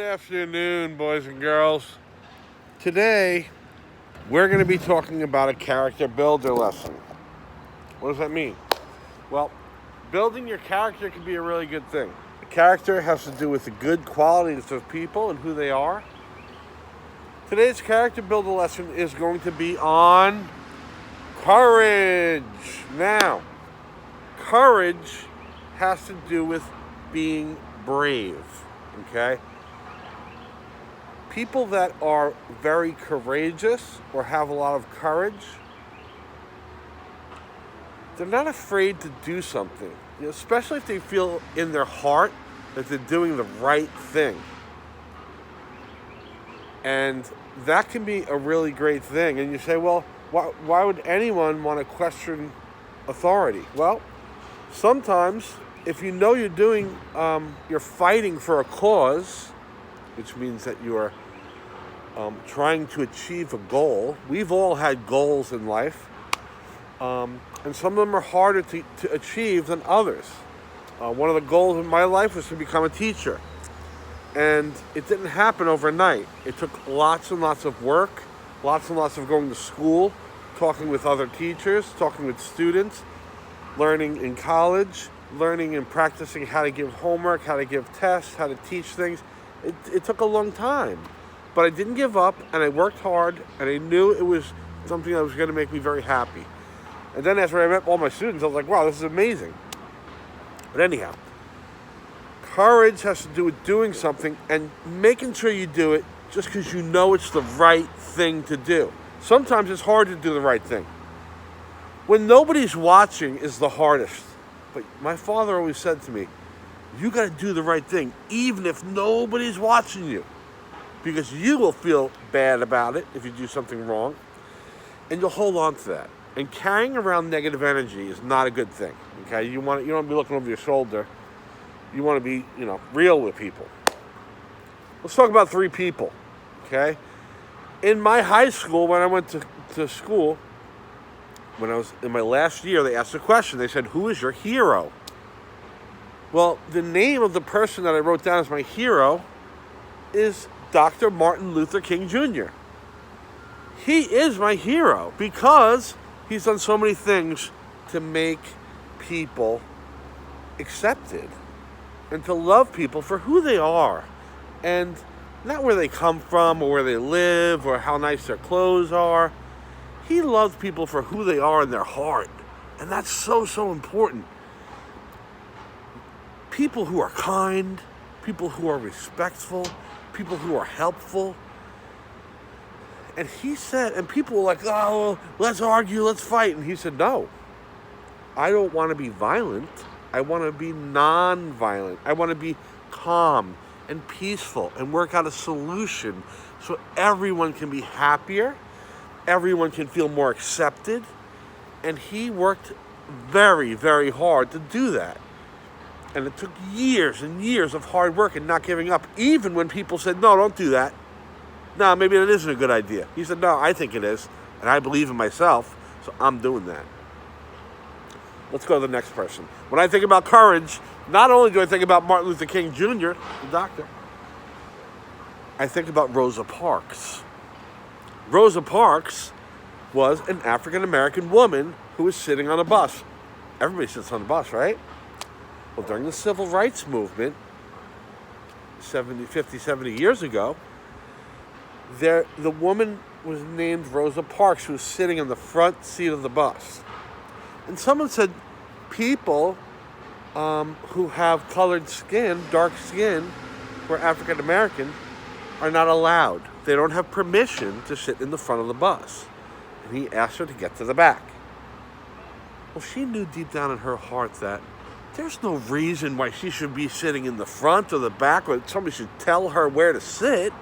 afternoon, boys and girls. Today, we're going to be talking about a character builder lesson. What does that mean? Well, building your character can be a really good thing. A character has to do with the good qualities of people and who they are. Today's character builder lesson is going to be on courage. Now, courage has to do with being brave, okay? People that are very courageous or have a lot of courage, they're not afraid to do something, especially if they feel in their heart that they're doing the right thing. And that can be a really great thing. And you say, well, why would anyone want to question authority? Well, sometimes if you know you're fighting for a cause, which means that you're trying to achieve a goal. We've all had goals in life, and some of them are harder to achieve than others. One of the goals in my life was to become a teacher, and it didn't happen overnight. It took lots and lots of work, lots and lots of going to school, talking with other teachers, talking with students, learning in college, learning and practicing how to give homework, how to give tests, how to teach things. It took a long time, but I didn't give up, and I worked hard, and I knew it was something that was going to make me very happy. And then after I met all my students, I was like, wow, this is amazing. But anyhow, courage has to do with doing something and making sure you do it just because you know it's the right thing to do. Sometimes it's hard to do the right thing. When nobody's watching is the hardest. But my father always said to me, you got to do the right thing, even if nobody's watching you, because you will feel bad about it if you do something wrong, and you'll hold on to that. And carrying around negative energy is not a good thing. Okay, you don't want to be looking over your shoulder. You want to be, real with people. Let's talk about 3 people. Okay, in my high school, when I went to school, when I was in my last year, they asked a question. They said, "Who is your hero?" Well, the name of the person that I wrote down as my hero is Dr. Martin Luther King Jr. He is my hero because he's done so many things to make people accepted and to love people for who they are and not where they come from or where they live or how nice their clothes are. He loves people for who they are in their heart, and that's so, so important. People who are kind, people who are respectful, people who are helpful. And he said, and people were like, oh, let's argue, let's fight. And he said, no, I don't want to be violent. I want to be non-violent. I want to be calm and peaceful and work out a solution so everyone can be happier, everyone can feel more accepted. And he worked very, very hard to do that. And it took years and years of hard work and not giving up, even when people said, no, don't do that. No, maybe that isn't a good idea. He said, no, I think it is, and I believe in myself, so I'm doing that. Let's go to the next person. When I think about courage, not only do I think about Martin Luther King Jr., the doctor, I think about Rosa Parks. Rosa Parks was an African-American woman who was sitting on a bus. Everybody sits on a bus, right? Well, during the Civil Rights Movement, 50, 70 years ago, the woman was named Rosa Parks, who was sitting in the front seat of the bus. And someone said people who have colored skin, dark skin, who are African American, are not allowed. They don't have permission to sit in the front of the bus. And he asked her to get to the back. Well, she knew deep down in her heart that there's no reason why she should be sitting in the front or the back, or somebody should tell her where to sit.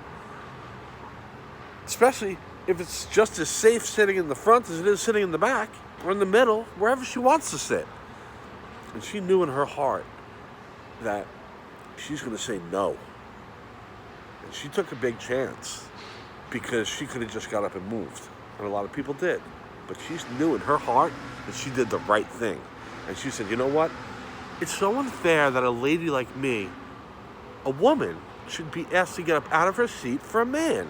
Especially if it's just as safe sitting in the front as it is sitting in the back or in the middle, wherever she wants to sit. And she knew in her heart that she's going to say no. And she took a big chance because she could have just got up and moved. And a lot of people did. But she knew in her heart that she did the right thing. And she said, you know what? It's so unfair that a lady like me, a woman, should be asked to get up out of her seat for a man.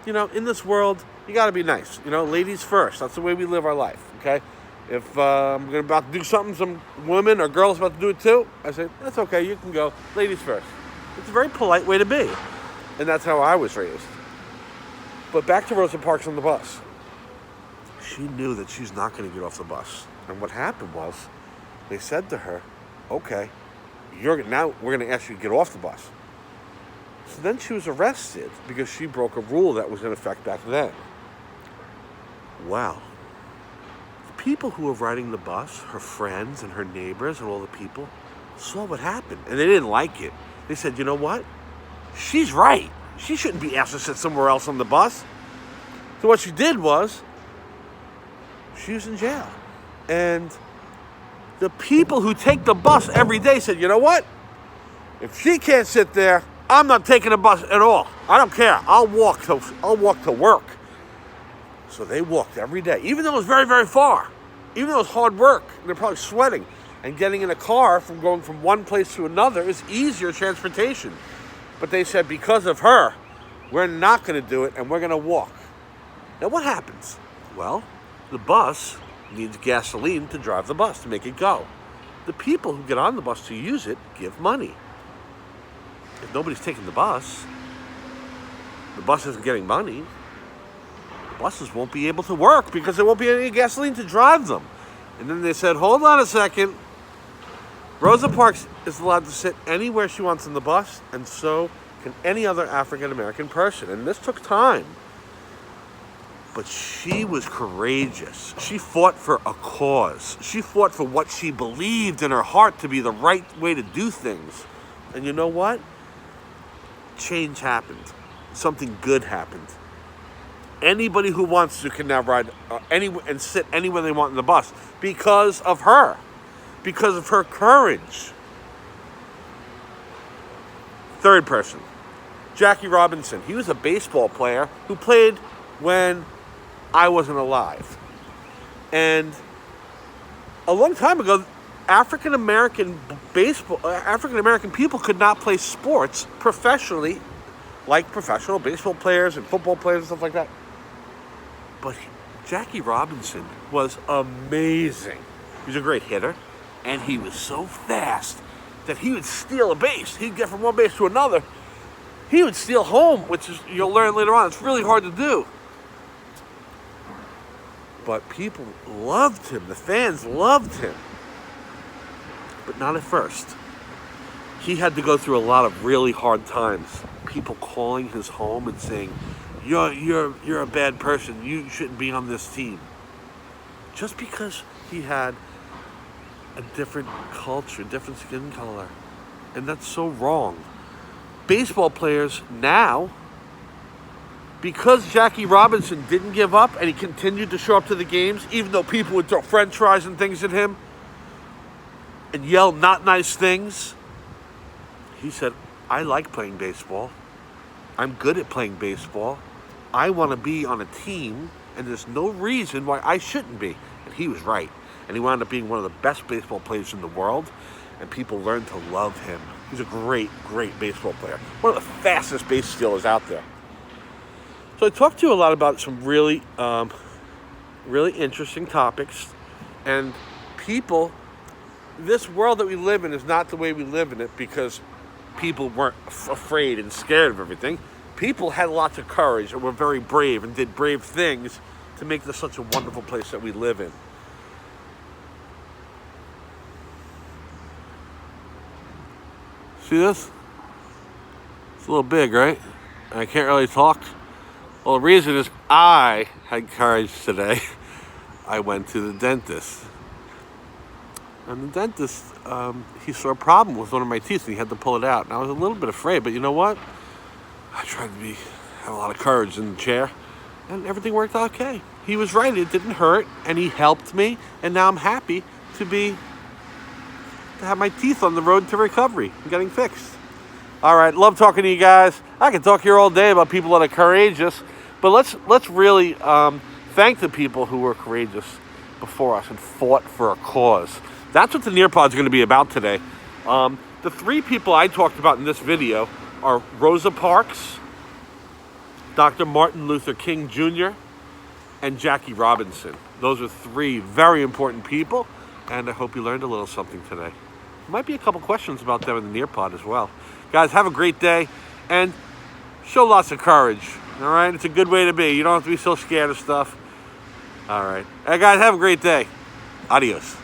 You know, in this world, you got to be nice. You know, ladies first. That's the way we live our life, okay? If I'm about to do something, some woman or girl's about to do it too, I say, that's okay, you can go. Ladies first. It's a very polite way to be. And that's how I was raised. But back to Rosa Parks on the bus. She knew that she's not going to get off the bus. And what happened was, they said to her, okay, now we're going to ask you to get off the bus. So then she was arrested because she broke a rule that was in effect back then. Wow. The people who were riding the bus, her friends and her neighbors and all the people, saw what happened. And they didn't like it. They said, you know what? She's right. She shouldn't be asked to sit somewhere else on the bus. So what she did was, she was in jail. And the people who take the bus every day said, you know what? If she can't sit there, I'm not taking a bus at all. I don't care. I'll walk to work. So they walked every day, even though it was very, very far. Even though it was hard work. They're probably sweating. And getting in a car from going from one place to another is easier transportation. But they said, because of her, we're not going to do it, and we're going to walk. Now, what happens? Well, the bus needs gasoline to drive the bus, to make it go. The people who get on the bus to use it give money. If nobody's taking the bus isn't getting money, the buses won't be able to work because there won't be any gasoline to drive them. And then they said, hold on a second. Rosa Parks is allowed to sit anywhere she wants on the bus, and so can any other African-American person. And this took time. But she was courageous. She fought for a cause. She fought for what she believed in her heart to be the right way to do things. And you know what? Change happened. Something good happened. Anybody who wants to can now ride anywhere and sit anywhere they want in the bus because of her. Because of her courage. Third person, Jackie Robinson. He was a baseball player who played when I wasn't alive. And a long time ago, African-American people could not play sports professionally like professional baseball players and football players and stuff like that. But Jackie Robinson was amazing. He was a great hitter. And he was so fast that he would steal a base. He'd get from one base to another. He would steal home, which is, you'll learn later on, it's really hard to do. But people loved him. The fans loved him. But not at first. He had to go through a lot of really hard times. People calling his home and saying, you're a bad person. You shouldn't be on this team. Just because he had a different culture, different skin color. And that's so wrong. Baseball players now, because Jackie Robinson didn't give up and he continued to show up to the games, even though people would throw french fries and things at him and yell not nice things, he said, I like playing baseball. I'm good at playing baseball. I want to be on a team, and there's no reason why I shouldn't be. And he was right. And he wound up being one of the best baseball players in the world, and people learned to love him. He's a great, great baseball player. One of the fastest base stealers out there. So I talked to you a lot about some really, really interesting topics. And people, this world that we live in is not the way we live in it because people weren't afraid and scared of everything. People had lots of courage and were very brave and did brave things to make this such a wonderful place that we live in. See this? It's a little big, right? I can't really talk. Well, the reason is I had courage today. I went to the dentist. And the dentist, he saw a problem with one of my teeth and he had to pull it out. And I was a little bit afraid, but you know what? I tried to have a lot of courage in the chair and everything worked out okay. He was right, it didn't hurt, and he helped me, and now I'm happy to have my teeth on the road to recovery and getting fixed. All right, love talking to you guys. I can talk here all day about people that are courageous, but let's really thank the people who were courageous before us and fought for a cause. That's what the Nearpod's going to be about today. The three people I talked about in this video are Rosa Parks, Dr. Martin Luther King Jr., and Jackie Robinson. Those are 3 very important people, and I hope you learned a little something today. Might be a couple questions about them in the Nearpod as well. Guys, have a great day, and show lots of courage, all right? It's a good way to be. You don't have to be so scared of stuff. All right. Hey, guys, have a great day. Adios.